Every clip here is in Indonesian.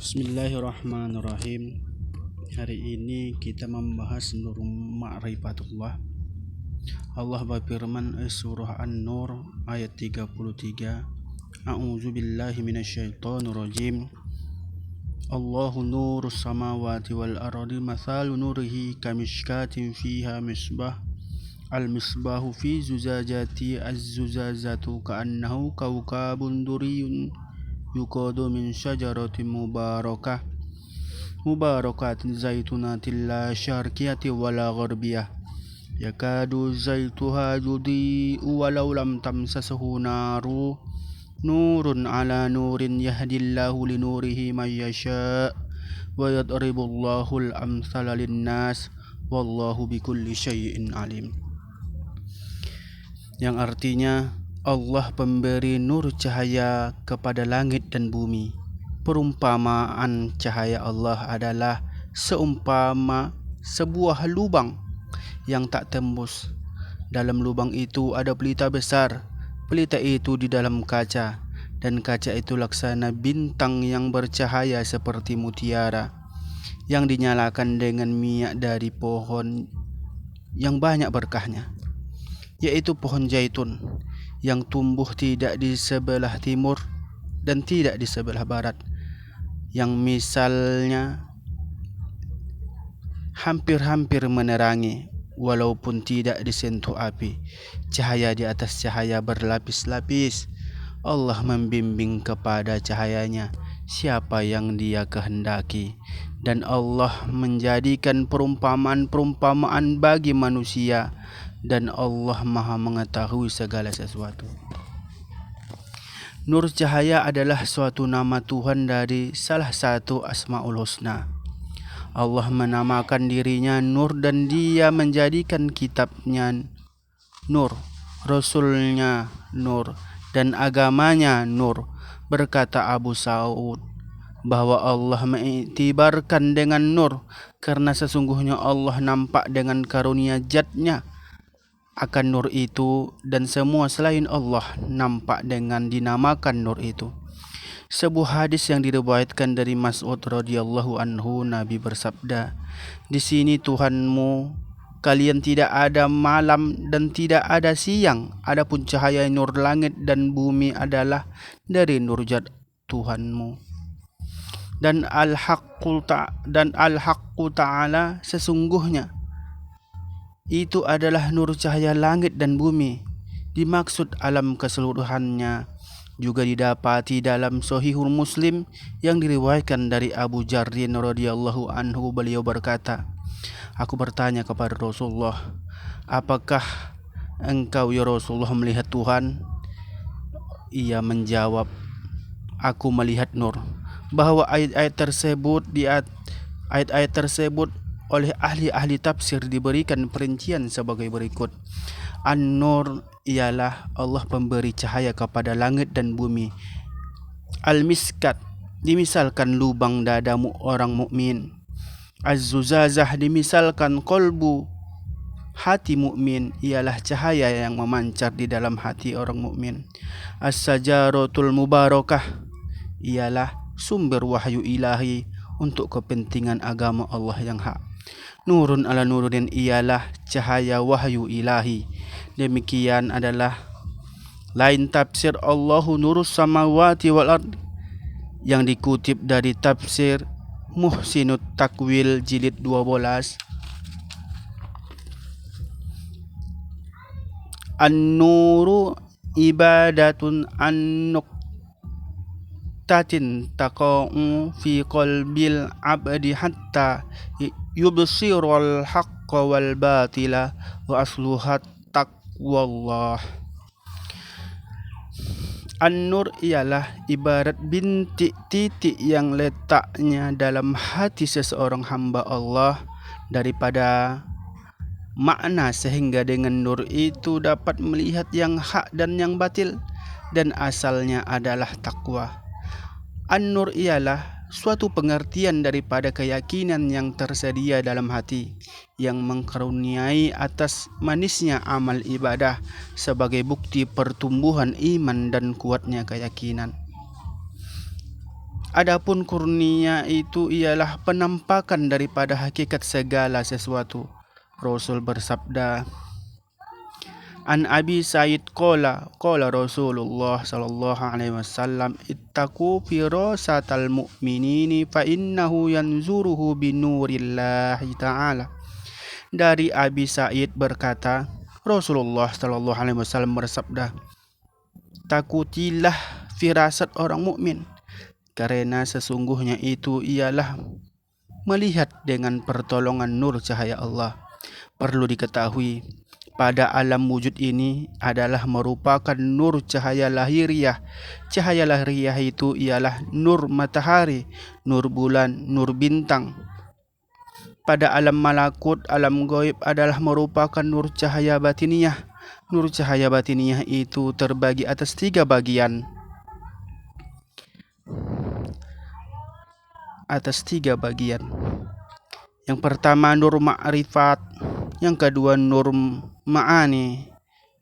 Bismillahirrahmanirrahim. Hari ini kita membahas nur ma'rifatullah. Allah berfirman surah An-Nur ayat 33. A'udzu billahi minasyaitonir rajim. Allahu nurus samawati wal ardi mathalu nurihi kamishkatin fiha misbah. Al-misbahu fi zujajati az-zujazatu ka'annahu kawkabun duriyun yuqadu min syajaratin mubarakatin zaitunatin la syarqiyati wala gharbiyah yakadu zaituha yudhi'u walau lam tamsashu naru nurun ala nurin yahdillahu linurihi man yasha' wa yadribullahu al-amthala linnas wallahu bikulli syai'in alim, yang artinya Allah pemberi nur cahaya kepada langit dan bumi. Perumpamaan cahaya Allah adalah seumpama sebuah lubang yang tak tembus. Dalam lubang itu ada pelita besar. Pelita itu di dalam kaca, dan kaca itu laksana bintang yang bercahaya seperti mutiara yang dinyalakan dengan minyak dari pohon yang banyak berkahnya, yaitu pohon zaitun yang tumbuh tidak di sebelah timur dan tidak di sebelah barat, yang misalnya hampir-hampir menerangi walaupun tidak disentuh api. Cahaya di atas cahaya berlapis-lapis. Allah membimbing kepada cahayanya siapa yang Dia kehendaki, dan Allah menjadikan perumpamaan-perumpamaan bagi manusia, dan Allah Maha mengetahui segala sesuatu. Nur cahaya adalah suatu nama Tuhan dari salah satu Asmaul Husna. Allah menamakan dirinya Nur, dan Dia menjadikan kitabnya Nur, Rasulnya Nur, dan agamanya Nur. Berkata Abu Sa'ud bahwa Allah mengiktibarkan dengan nur karena sesungguhnya Allah nampak dengan karunia Zat-Nya akan nur itu, dan semua selain Allah nampak dengan dinamakan nur itu. Sebuah hadis yang diriwayatkan dari Mas'ud radhiyallahu anhu, Nabi bersabda, "Di sini Tuhanmu, kalian tidak ada malam dan tidak ada siang. Adapun cahaya nur langit dan bumi adalah dari nur Zat Tuhanmu. Dan al-haqqu ta'ala sesungguhnya itu adalah nur cahaya langit dan bumi." Dimaksud alam keseluruhannya juga didapati dalam Sahihul Muslim yang diriwayatkan dari Abu Dzarrin radhiyallahu anhu. Beliau berkata, "Aku bertanya kepada Rasulullah, apakah engkau ya Rasulullah melihat Tuhan?" Ia menjawab, "Aku melihat nur." Bahwa ayat-ayat tersebut oleh ahli-ahli tafsir diberikan perincian sebagai berikut. An-Nur ialah Allah pemberi cahaya kepada langit dan bumi. Al-Miskat dimisalkan lubang dada orang mukmin. Az-Zuzazah dimisalkan kolbu hati mukmin, ialah cahaya yang memancar di dalam hati orang mukmin. As-Sajaratul Mubarakah ialah sumber wahyu ilahi untuk kepentingan agama Allah yang hak. Nurun ala nurin ialah cahaya wahyu ilahi. Demikian adalah lain tafsir Allahu nurus samawati wal ard yang dikutip dari tafsir Muhsinut Takwil jilid 12. An-nuru ibadatun an-nuqtatin taqa'u fi qalbil abdi hatta yubsirul haqqa wal batila wa asluhat taqwallah. An-Nur ialah ibarat bintik titik yang letaknya dalam hati seseorang hamba Allah daripada makna, sehingga dengan nur itu dapat melihat yang hak dan yang batil, dan asalnya adalah takwa. An-Nur ialah suatu pengertian daripada keyakinan yang tersedia dalam hati, yang mengkaruniai atas manisnya amal ibadah sebagai bukti pertumbuhan iman dan kuatnya keyakinan. Adapun kurnia itu ialah penampakan daripada hakikat segala sesuatu. Rasul bersabda, An Abi Sa'id qala Rasulullah sallallahu alaihi wasallam ittaqu firasatal mu'minini fa innahu yanzuruhu binurillahi ta'ala. Dari Abi Sa'id berkata, Rasulullah sallallahu alaihi wasallam bersabda, takutilah firasat orang mukmin, karena sesungguhnya itu ialah melihat dengan pertolongan nur cahaya Allah. Perlu diketahui, pada alam wujud ini adalah merupakan nur cahaya lahiriah. Cahaya lahiriah itu ialah nur matahari, nur bulan, nur bintang. Pada alam malakut, alam gaib adalah merupakan nur cahaya batiniah. Nur cahaya batiniah itu terbagi atas 3 bagian. Yang pertama nur ma'rifat, yang kedua nur ma'ani,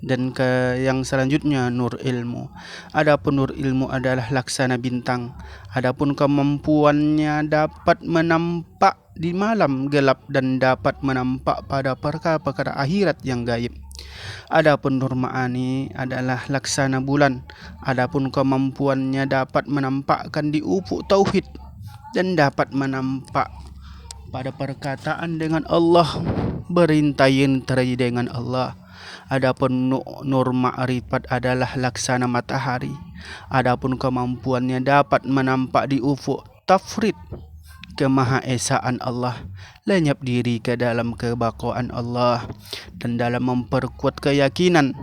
dan yang selanjutnya nur ilmu. Adapun nur ilmu adalah laksana bintang. Adapun kemampuannya dapat menampak di malam gelap dan dapat menampak pada perkara-perkara akhirat yang gaib. Adapun nur ma'ani adalah laksana bulan. Adapun kemampuannya dapat menampakkan di ufuk tauhid dan dapat menampak pada perkataan dengan Allah, berintai-intai dengan Allah. Adapun nur ma'rifat adalah laksana matahari. Adapun kemampuannya dapat menampak di ufuk tafrid kemahaesaan Allah, lenyap diri ke dalam kebaqaan Allah, dan dalam memperkuat keyakinan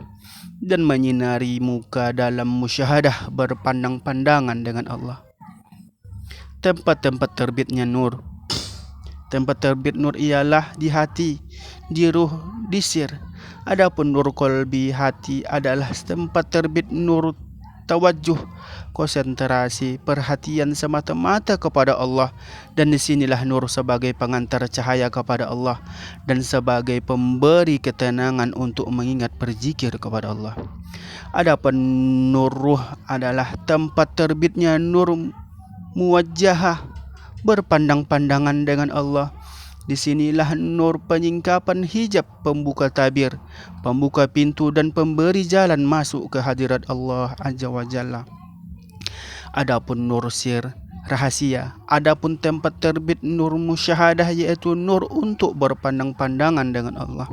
dan menyinari muka dalam musyahadah berpandang-pandangan dengan Allah. Tempat-tempat terbitnya nur. Tempat terbit nur ialah di hati, di ruh, di sir. Adapun nur qalbi hati adalah tempat terbit nur tawajjuh, konsentrasi perhatian semata-mata kepada Allah, dan disinilah nur sebagai pengantar cahaya kepada Allah dan sebagai pemberi ketenangan untuk mengingat berzikir kepada Allah. Adapun nur ruh adalah tempat terbitnya nur muwajjahah, berpandang-pandangan dengan Allah. Disinilah nur penyingkapan hijab, pembuka tabir, pembuka pintu dan pemberi jalan masuk ke hadirat Allah Azza wa Jalla. Adapun nur sir, rahasia. Adapun tempat terbit nur musyahadah, yaitu nur untuk berpandang-pandangan dengan Allah.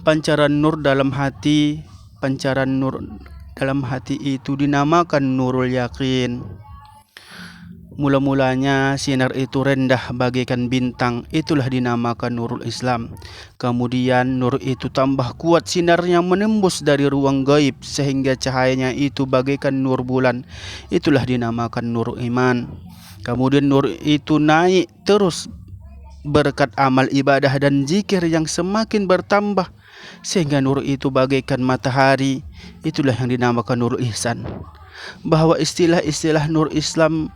Pancaran nur dalam hati itu dinamakan nurul yakin. Mula-mulanya sinar itu rendah bagaikan bintang, itulah dinamakan nurul Islam. Kemudian nur itu tambah kuat sinarnya menembus dari ruang gaib sehingga cahayanya itu bagaikan nur bulan, itulah dinamakan nurul iman. Kemudian nur itu naik terus berkat amal ibadah dan zikir yang semakin bertambah sehingga nur itu bagaikan matahari, itulah yang dinamakan nurul ihsan. Bahwa istilah-istilah nur Islam,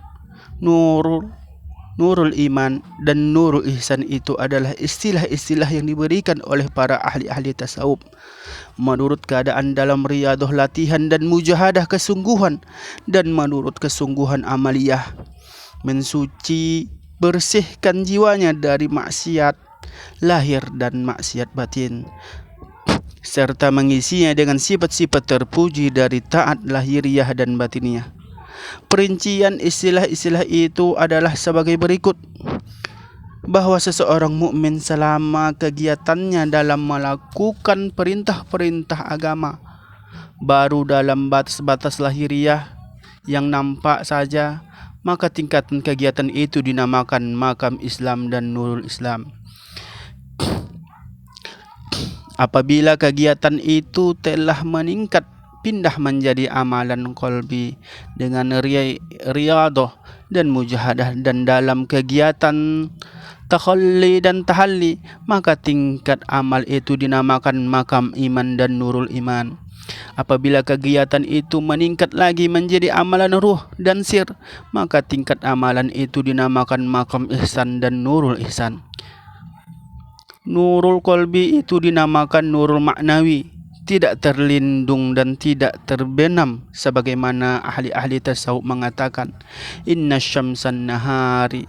nurul iman dan nurul ihsan itu adalah istilah-istilah yang diberikan oleh para ahli-ahli tasawuf menurut keadaan dalam riyadah latihan dan mujahadah kesungguhan, dan menurut kesungguhan amaliyah mensuci bersihkan jiwanya dari maksiat lahir dan maksiat batin, serta mengisinya dengan sifat-sifat terpuji dari taat lahiriah dan batiniah. Perincian istilah-istilah itu adalah sebagai berikut: bahwa seseorang mukmin selama kegiatannya dalam melakukan perintah-perintah agama baru dalam batas-batas lahiriah yang nampak saja, maka tingkatan kegiatan itu dinamakan makam Islam dan nurul Islam. Apabila kegiatan itu telah meningkat, pindah menjadi amalan qalbi dengan riyadah dan mujahadah, dan dalam kegiatan takhalli dan tahalli, maka tingkat amal itu dinamakan makam iman dan nurul iman. Apabila kegiatan itu meningkat lagi menjadi amalan ruh dan sir, maka tingkat amalan itu dinamakan makam ihsan dan nurul ihsan. Nurul qalbi itu dinamakan nurul maknawi, tidak terlindung dan tidak terbenam, sebagaimana ahli-ahli tasawuf mengatakan, inna syamsan nahari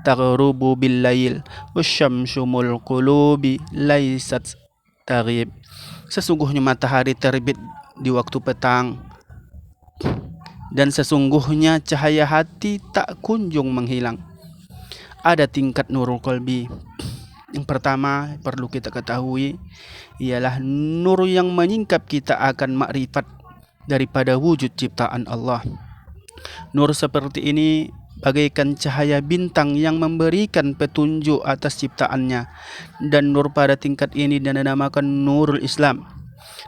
taghrubu bil lail wasyamsu mul qulubi laysat taghib. Sesungguhnya matahari terbit di waktu petang, dan sesungguhnya cahaya hati tak kunjung menghilang. Ada tingkat nurul qalbi. Yang pertama perlu kita ketahui ialah nur yang menyingkap kita akan makrifat daripada wujud ciptaan Allah. Nur seperti ini bagaikan cahaya bintang yang memberikan petunjuk atas ciptaannya, dan nur pada tingkat ini dinamakan nurul Islam.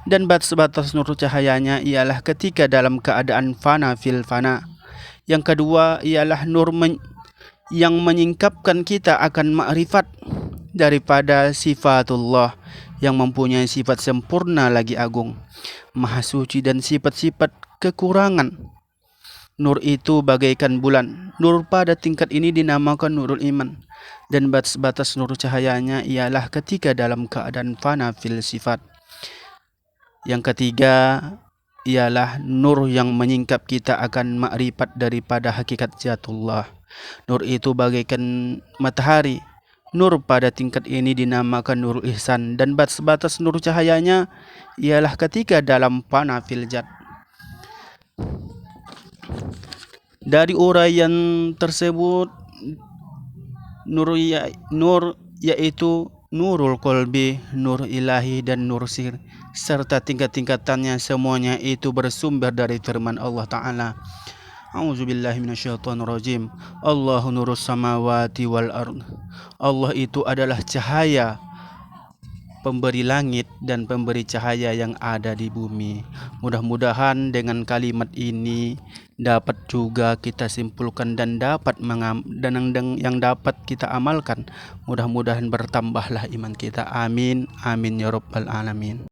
Dan batas-batas nur cahayanya ialah ketika dalam keadaan fana fil fana. Yang kedua ialah nur yang menyingkapkan kita akan makrifat daripada sifatullah yang mempunyai sifat sempurna lagi agung, maha suci dan sifat-sifat kekurangan. Nur itu bagaikan bulan. Nur pada tingkat ini dinamakan nurul iman, dan batas-batas nur cahayanya ialah ketika dalam keadaan fana fil sifat. Yang ketiga ialah nur yang menyingkap kita akan makrifat daripada hakikat zatullah. Nur itu bagaikan matahari. Nur pada tingkat ini dinamakan nurul ihsan, dan batas-batas nur cahayanya ialah ketika dalam fana fil zat. Dari uraian tersebut, nur yaitu nurul qalbi, nur ilahi, dan nur sir, serta tingkat-tingkatannya semuanya itu bersumber dari firman Allah Ta'ala. A'udzubillahi minasyaitonirrajim. Allahu nurus samawati wal ard. Allah itu adalah cahaya pemberi langit dan pemberi cahaya yang ada di bumi. Mudah-mudahan dengan kalimat ini dapat juga kita simpulkan dan yang dapat kita amalkan. Mudah-mudahan bertambahlah iman kita. Amin. Amin ya rabbal alamin.